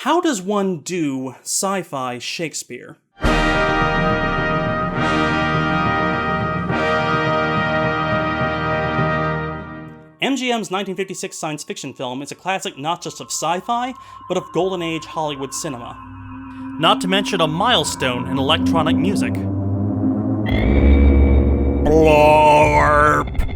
How does one do sci-fi Shakespeare? MGM's 1956 science fiction film is a classic not just of sci-fi, but of Golden Age Hollywood cinema. Not to mention a milestone in electronic music. Blorp!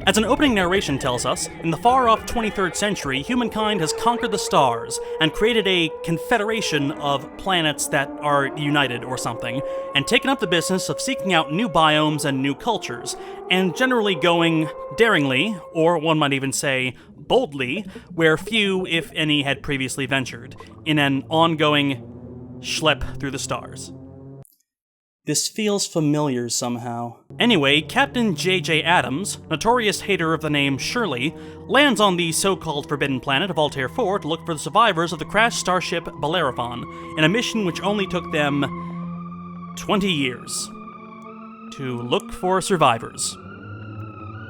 As an opening narration tells us, in the far-off 23rd century, humankind has conquered the stars and created a confederation of planets that are united or something, and taken up the business of seeking out new biomes and new cultures, and generally going daringly, or one might even say boldly, where few, if any, had previously ventured, in an ongoing schlep through the stars. This feels familiar somehow. Anyway, Captain J.J. Adams, notorious hater of the name Shirley, lands on the so-called forbidden planet of Altair 4 to look for the survivors of the crashed starship Bellerophon, in a mission which only took them 20 years to look for survivors.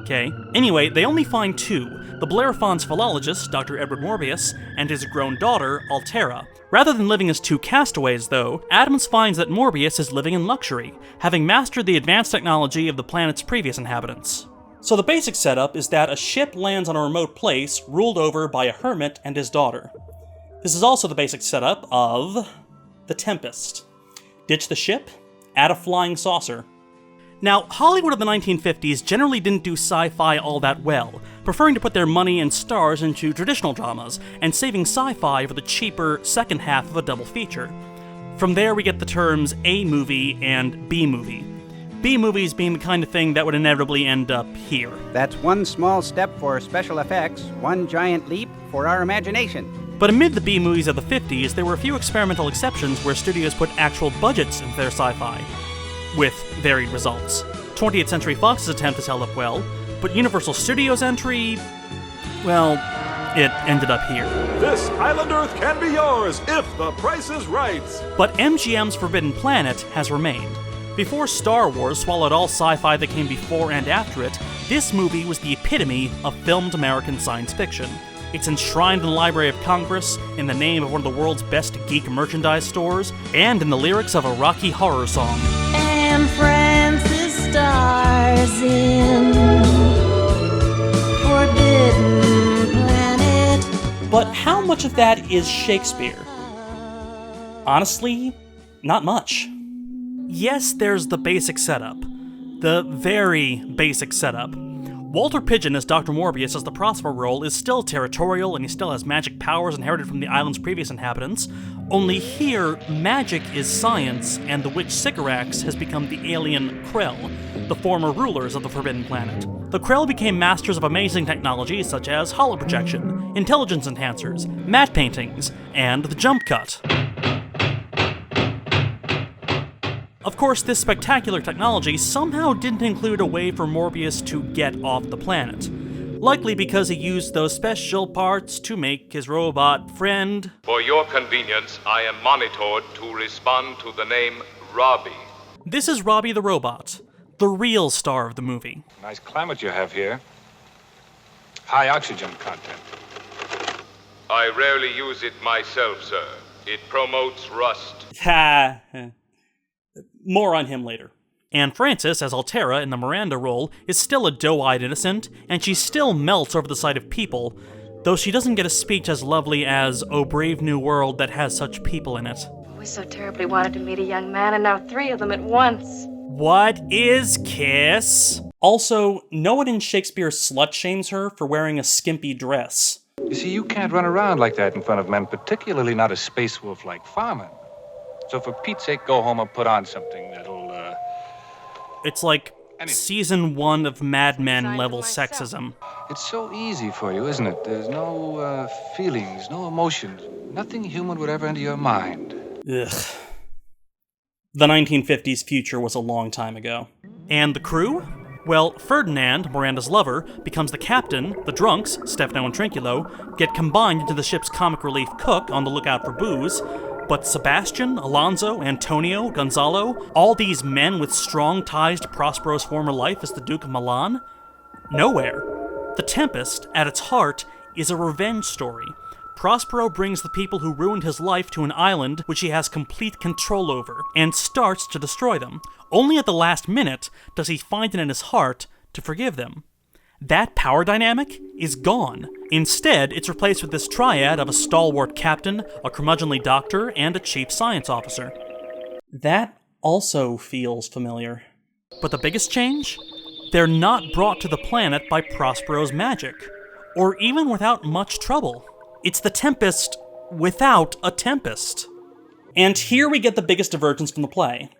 Okay. Anyway, they only find two, the Bellerophon's philologist, Dr. Edward Morbius, and his grown daughter, Altera. Rather than living as two castaways, though, Adams finds that Morbius is living in luxury, having mastered the advanced technology of the planet's previous inhabitants. So the basic setup is that a ship lands on a remote place, ruled over by a hermit and his daughter. This is also the basic setup of The Tempest. Ditch the ship, add a flying saucer. Now, Hollywood of the 1950s generally didn't do sci-fi all that well, preferring to put their money and stars into traditional dramas, and saving sci-fi for the cheaper second half of a double feature. From there we get the terms A-movie and B-movie. B-movies being the kind of thing that would inevitably end up here. That's one small step for special effects, one giant leap for our imagination. But amid the B-movies of the 50s, there were a few experimental exceptions where studios put actual budgets into their sci-fi, with varied results. 20th Century Fox's attempt has held up well, but Universal Studios' entry, well, it ended up here. This island Earth can be yours if the price is right. But MGM's Forbidden Planet has remained. Before Star Wars swallowed all sci-fi that came before and after it, this movie was the epitome of filmed American science fiction. It's enshrined in the Library of Congress, in the name of one of the world's best geek merchandise stores, and in the lyrics of a Rocky Horror song. And Francis stars in Forbidden Planet. But how much of that is Shakespeare? Honestly, not much. Yes, there's the basic setup. The very basic setup. Walter Pidgeon as Dr. Morbius as the Prospero role is still territorial and he still has magic powers inherited from the island's previous inhabitants, only here, magic is science and the witch Sycorax has become the alien Krell, the former rulers of the Forbidden Planet. The Krell became masters of amazing technologies such as holoprojection, intelligence enhancers, matte paintings, and the jump cut. Of course, this spectacular technology somehow didn't include a way for Morbius to get off the planet. Likely because he used those special parts to make his robot friend. For your convenience, I am monitored to respond to the name Robbie. This is Robbie the robot, the real star of the movie. Nice climate you have here. High oxygen content. I rarely use it myself, sir. It promotes rust. Ha. More on him later. And Frances, as Altera in the Miranda role, is still a doe-eyed innocent, and she still melts over the sight of people, though she doesn't get a speech as lovely as, "Oh brave new world that has such people in it." We so terribly wanted to meet a young man, and now three of them at once. What is Kiss? Also, no one in Shakespeare slut-shames her for wearing a skimpy dress. You see, you can't run around like that in front of men, particularly not a space wolf like Farman. So for Pete's sake, go home and put on something that'll, It's like season 1 of Mad Men level sexism. It's so easy for you, isn't it? There's no feelings, no emotions. Nothing human would ever enter your mind. Ugh. The 1950s future was a long time ago. And the crew? Well, Ferdinand, Miranda's lover, becomes the captain, the drunks, Stefano and Trinculo, get combined into the ship's comic relief cook on the lookout for booze, but Sebastian, Alonso, Antonio, Gonzalo, all these men with strong ties to Prospero's former life as the Duke of Milan? Nowhere. The Tempest, at its heart, is a revenge story, Prospero brings the people who ruined his life to an island which he has complete control over, and starts to destroy them. Only at the last minute does he find it in his heart to forgive them. That power dynamic is gone. Instead, it's replaced with this triad of a stalwart captain, a curmudgeonly doctor, and a chief science officer. That also feels familiar. But the biggest change? They're not brought to the planet by Prospero's magic, or even without much trouble. It's the Tempest without a Tempest. And here we get the biggest divergence from the play.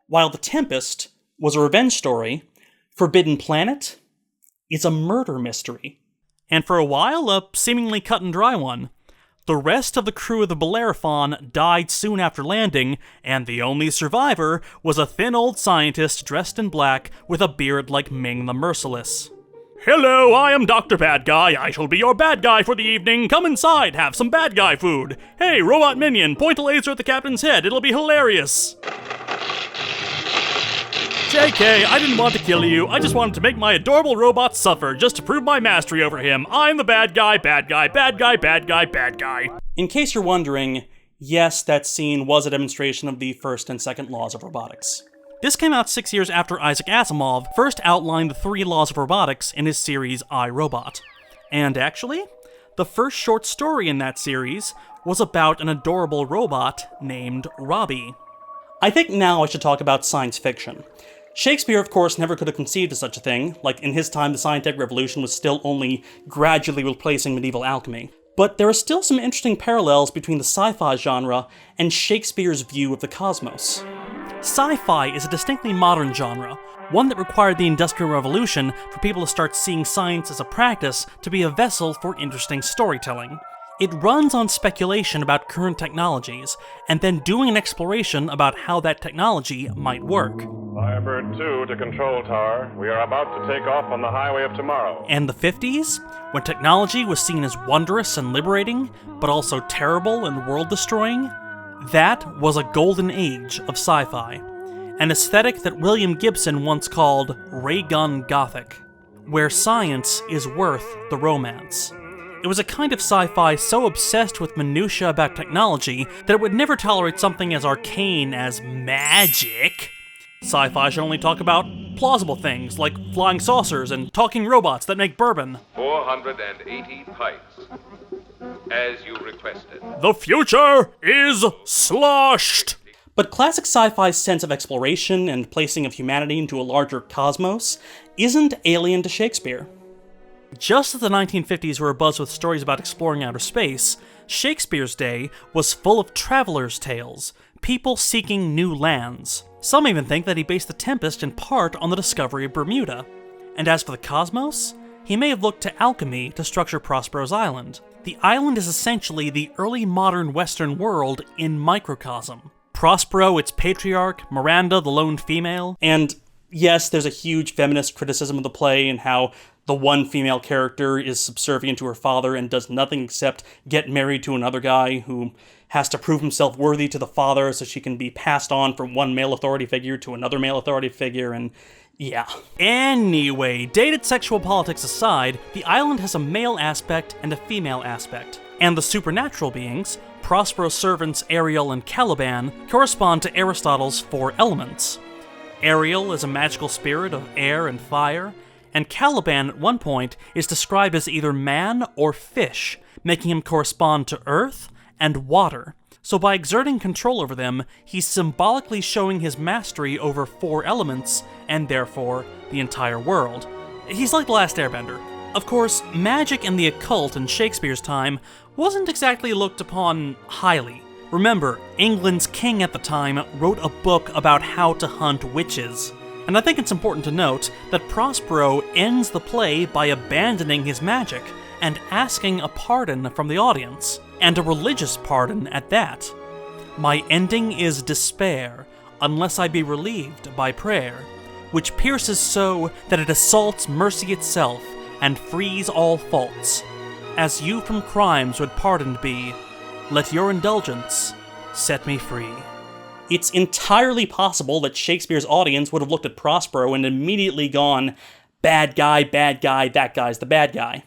While the Tempest was a revenge story, Forbidden Planet is a murder mystery. And for a while, a seemingly cut and dry one. The rest of the crew of the Bellerophon died soon after landing, and the only survivor was a thin old scientist dressed in black with a beard like Ming the Merciless. "Hello, I am Dr. Bad Guy. I shall be your bad guy for the evening. Come inside, have some bad guy food. Hey, robot minion, point a laser at the captain's head. It'll be hilarious." JK, I didn't want to kill you. I just wanted to make my adorable robot suffer, just to prove my mastery over him. I'm the bad guy, bad guy, bad guy, bad guy, bad guy. In case you're wondering, yes, that scene was a demonstration of the first and second laws of robotics. This came out 6 years after Isaac Asimov first outlined the 3 laws of robotics in his series I, Robot. And actually, the first short story in that series was about an adorable robot named Robbie. I think now I should talk about science fiction. Shakespeare, of course, never could have conceived of such a thing. Like, in his time, the scientific revolution was still only gradually replacing medieval alchemy. But there are still some interesting parallels between the sci-fi genre and Shakespeare's view of the cosmos. Sci-fi is a distinctly modern genre, one that required the Industrial Revolution for people to start seeing science as a practice to be a vessel for interesting storytelling. It runs on speculation about current technologies, and then doing an exploration about how that technology might work. Firebird 2 to Control Tower. We are about to take off on the highway of tomorrow. And the 50s, when technology was seen as wondrous and liberating, but also terrible and world-destroying, that was a golden age of sci-fi. An aesthetic that William Gibson once called ray gun gothic, where science is worth the romance. It was a kind of sci-fi so obsessed with minutiae about technology that it would never tolerate something as arcane as magic. Sci-fi should only talk about plausible things like flying saucers and talking robots that make bourbon. 480 pints, as you requested. The future is sloshed! But classic sci-fi's sense of exploration and placing of humanity into a larger cosmos isn't alien to Shakespeare. Just as the 1950s were abuzz with stories about exploring outer space, Shakespeare's day was full of travelers' tales, people seeking new lands. Some even think that he based The Tempest in part on the discovery of Bermuda. And as for the cosmos, he may have looked to alchemy to structure Prospero's island. The island is essentially the early modern Western world in microcosm. Prospero, its patriarch, Miranda, the lone female, and yes, there's a huge feminist criticism of the play and how the one female character is subservient to her father and does nothing except get married to another guy who has to prove himself worthy to the father so she can be passed on from one male authority figure to another male authority figure, and yeah. Anyway, dated sexual politics aside, the island has a male aspect and a female aspect. And the supernatural beings, Prospero's servants Ariel and Caliban, correspond to Aristotle's 4 elements. Ariel is a magical spirit of air and fire, and Caliban at one point is described as either man or fish, making him correspond to earth and water. So by exerting control over them, he's symbolically showing his mastery over 4 elements, and therefore the entire world. He's like the Last Airbender. Of course, magic and the occult in Shakespeare's time wasn't exactly looked upon highly. Remember, England's king at the time wrote a book about how to hunt witches. And I think it's important to note that Prospero ends the play by abandoning his magic and asking a pardon from the audience, and a religious pardon at that. My ending is despair, unless I be relieved by prayer, which pierces so that it assaults mercy itself and frees all faults. As you from crimes would pardoned be, let your indulgence set me free. It's entirely possible that Shakespeare's audience would have looked at Prospero and immediately gone, bad guy, that guy's the bad guy.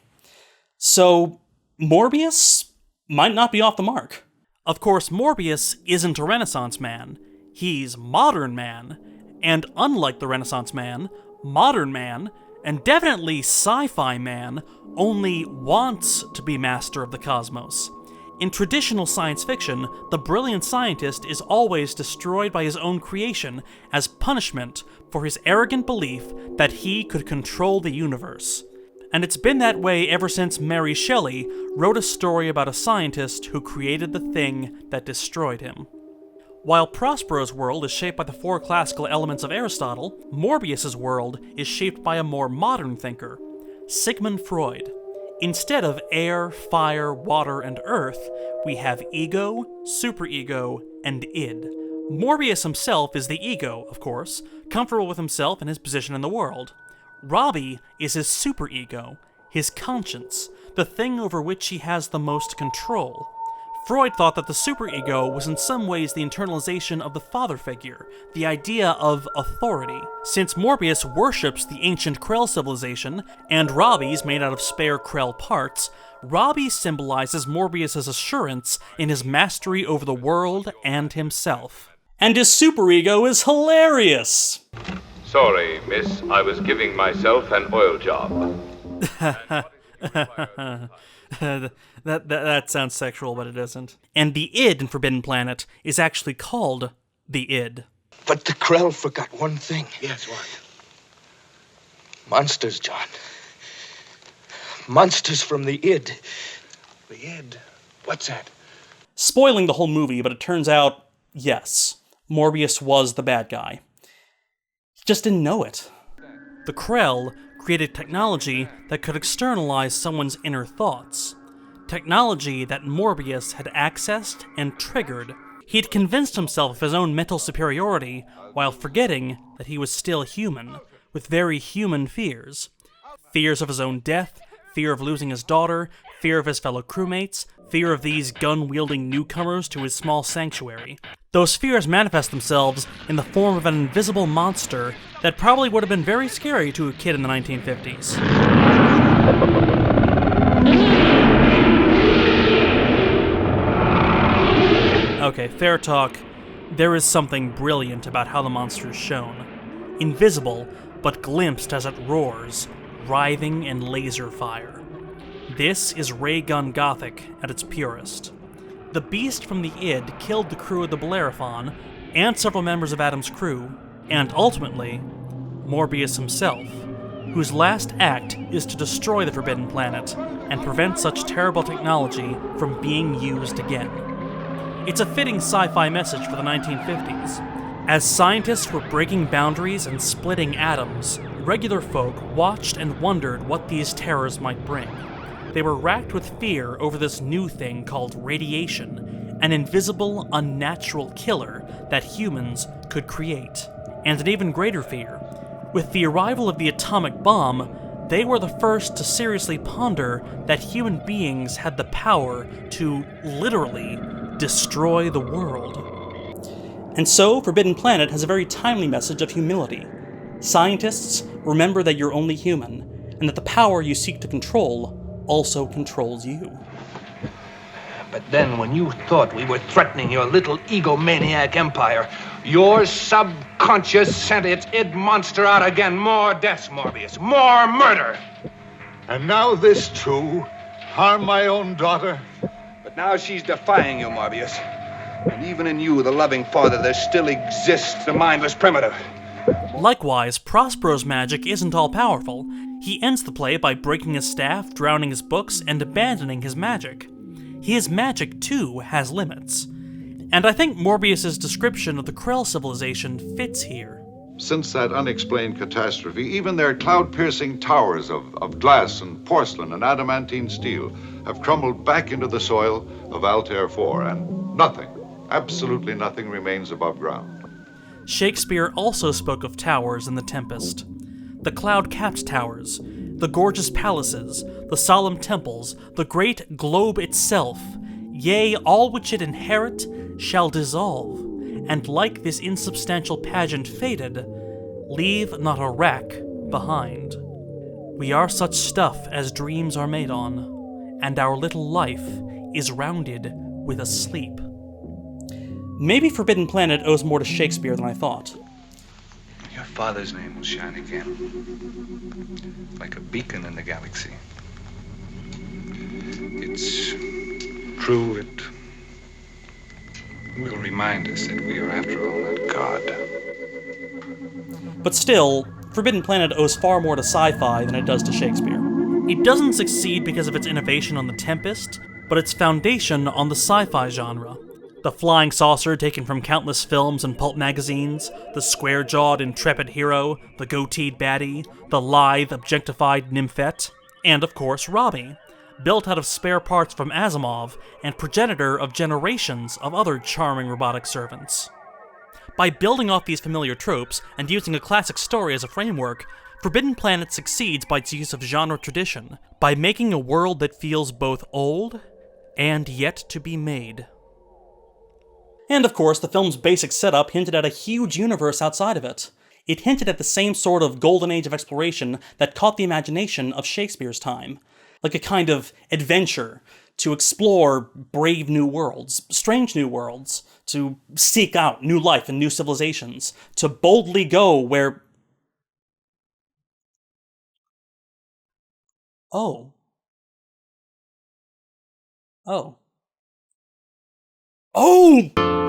So, Morbius? might not be off the mark. Of course, Morbius isn't a Renaissance man. He's modern man. And unlike the Renaissance man, modern man, and definitely sci-fi man, only wants to be master of the cosmos. In traditional science fiction, the brilliant scientist is always destroyed by his own creation as punishment for his arrogant belief that he could control the universe. And it's been that way ever since Mary Shelley wrote a story about a scientist who created the thing that destroyed him. While Prospero's world is shaped by the 4 classical elements of Aristotle, Morbius's world is shaped by a more modern thinker, Sigmund Freud. Instead of air, fire, water, and earth, we have ego, superego, and id. Morbius himself is the ego, of course, comfortable with himself and his position in the world. Robbie is his superego, his conscience, the thing over which he has the most control. Freud thought that the superego was in some ways the internalization of the father figure, the idea of authority. Since Morbius worships the ancient Krell civilization, and Robbie's made out of spare Krell parts, Robbie symbolizes Morbius's assurance in his mastery over the world and himself. And his superego is hilarious! Sorry, miss, I was giving myself an oil job. That sounds sexual, but it isn't. And the id in Forbidden Planet is actually called the id. But the Krell forgot one thing. Yes, what? Monsters, John. Monsters from the id. The id? What's that? Spoiling the whole movie, but it turns out, yes, Morbius was the bad guy. He just didn't know it. The Krell created technology that could externalize someone's inner thoughts. Technology that Morbius had accessed and triggered. He'd convinced himself of his own mental superiority while forgetting that he was still human, with very human fears. Fears of his own death, fear of losing his daughter, fear of his fellow crewmates, fear of these gun-wielding newcomers to his small sanctuary. Those fears manifest themselves in the form of an invisible monster that probably would have been very scary to a kid in the 1950s. Okay, fair talk. There is something brilliant about how the monster is shown. Invisible, but glimpsed as it roars, writhing in laser fire. This is ray gun gothic at its purest. The beast from the id killed the crew of the Bellerophon, and several members of Adam's crew, and ultimately, Morbius himself, whose last act is to destroy the Forbidden Planet and prevent such terrible technology from being used again. It's a fitting sci-fi message for the 1950s. As scientists were breaking boundaries and splitting atoms, regular folk watched and wondered what these terrors might bring. They were racked with fear over this new thing called radiation, an invisible, unnatural killer that humans could create. And an even greater fear. With the arrival of the atomic bomb, they were the first to seriously ponder that human beings had the power to, literally, destroy the world. And so, Forbidden Planet has a very timely message of humility. Scientists, remember that you're only human, and that the power you seek to control also controls you. But then when you thought we were threatening your little egomaniac empire, your subconscious sent its id monster out again. More deaths, Morbius. More murder. And now this too? Harm my own daughter? But now she's defying you, Morbius. And even in you, the loving father, there still exists the mindless primitive. Likewise, Prospero's magic isn't all-powerful. He ends the play by breaking his staff, drowning his books, and abandoning his magic. His magic, too, has limits. And I think Morbius's description of the Krell civilization fits here. Since that unexplained catastrophe, even their cloud-piercing towers of glass and porcelain and adamantine steel have crumbled back into the soil of Altair 4, and nothing, absolutely nothing, remains above ground. Shakespeare also spoke of towers in The Tempest. The cloud-capped towers, the gorgeous palaces, the solemn temples, the great globe itself, yea, all which it inherit, shall dissolve, and like this insubstantial pageant faded, leave not a wrack behind. We are such stuff as dreams are made on, and our little life is rounded with a sleep. Maybe Forbidden Planet owes more to Shakespeare than I thought. Your father's name will shine again, like a beacon in the galaxy. It's true, it will remind us that we are, after all, not God. But still, Forbidden Planet owes far more to sci-fi than it does to Shakespeare. It doesn't succeed because of its innovation on The Tempest, but its foundation on the sci-fi genre. The flying saucer taken from countless films and pulp magazines, the square-jawed, intrepid hero, the goateed baddie, the lithe, objectified nymphette, and of course Robbie, built out of spare parts from Asimov and progenitor of generations of other charming robotic servants. By building off these familiar tropes and using a classic story as a framework, Forbidden Planet succeeds by its use of genre tradition, by making a world that feels both old and yet to be made. And of course, the film's basic setup hinted at a huge universe outside of it. It hinted at the same sort of golden age of exploration that caught the imagination of Shakespeare's time, like a kind of adventure to explore brave new worlds, strange new worlds, to seek out new life and new civilizations, to boldly go where... Oh. Oh. Oh!